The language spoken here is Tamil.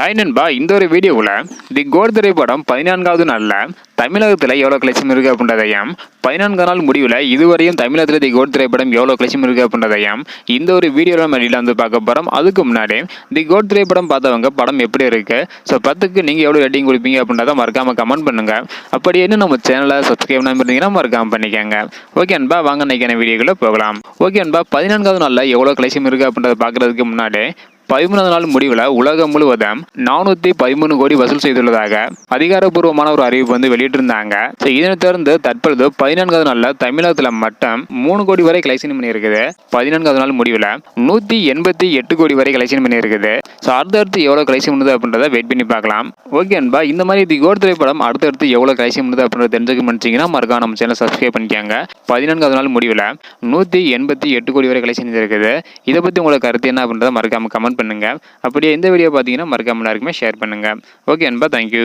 ஹாய் நண்பா, இந்த ஒரு வீடியோவில் தி கோட் திரைப்படம் 14வது நாளில் தமிழகத்தில் எவ்வளோ கலெக்ஷன் இருக்குது அப்படின்றதையும் 14 நாள் முடிவில் இதுவரையும் தமிழகத்தில் தி கோட் திரைப்படம் எவ்வளோ கலெக்ஷன் இருக்குது அப்படின்றதையும் இந்த ஒரு வீடியோவில் நம்ம டீலாக வந்து பார்க்க போகிறோம். அதுக்கு முன்னாடி தி கோட் திரைப்படம் பார்த்தவங்க படம் எப்படி இருக்குது, ஸோ 10க்கு நீங்கள் எவ்வளோ ரேட்டிங் கொடுப்பீங்க அப்படின்றத மறக்காமல் கமெண்ட் பண்ணுங்கள். அப்படி என்ன நம்ம சேனலை சப்ஸ்கிரைப் பண்ணாமல் இருந்தீங்கன்னா மறக்காமல் பண்ணிக்கோங்க. ஓகே நண்பா, வாங்க இன்னைக்கான வீடியோக்குள்ளே போகலாம். ஓகே நண்பா, 14வது நாளில் எவ்வளோ கலெக்ஷன் இருக்குது அப்படின்றத பார்க்குறதுக்கு முன்னாடி 13வது நாள் முடிவில் உலகம் முழுவதும் 413 கோடி வசூல் செய்துள்ளதாக அதிகாரப்பூர்வமான ஒரு அறிவிப்பு வந்து வெளியிட்டிருந்தாங்க. ஸோ இதனை தொடர்ந்து தற்பொழுது 14வது நாளில் தமிழகத்தில் மட்டும் 3 கோடி வரை கலெக்ஷன் பண்ணியிருக்குது. 14வது நாள் முடிவில் 188 கோடி வரை கலெக்ஷன் பண்ணியிருக்குது. ஸோ அடுத்தடுத்து எவ்வளோ கலெக்ஷன் பண்ணுது அப்படின்றத வெயிட் பண்ணி பார்க்கலாம். ஓகே அன்பா, இந்த மாதிரி தி கோட் திரைப்படம் அடுத்தடுத்து எவ்வளோ கலெக்ஷன் பண்ணுது அப்படின்றத தெரிஞ்சுக்க நினச்சிங்கன்னா மறக்காம நம்ம சேனல் சப்ஸ்கிரைப் பண்ணிக்கோங்க. 14வது நாள் முடிவில் 188 கோடி வரை கலெக்ஷன் இருக்குது. இதை பற்றி உங்களுக்கு கருத்து என்ன அப்படின்றத மறக்காம கமெண்ட் பண்ணுங்க. அப்படியே இந்த வீடியோ பார்த்தீங்கன்னா மறக்காம எல்லாருக்குமே ஷேர் பண்ணுங்க. ஓகே அன்பா, தேங்க்யூ.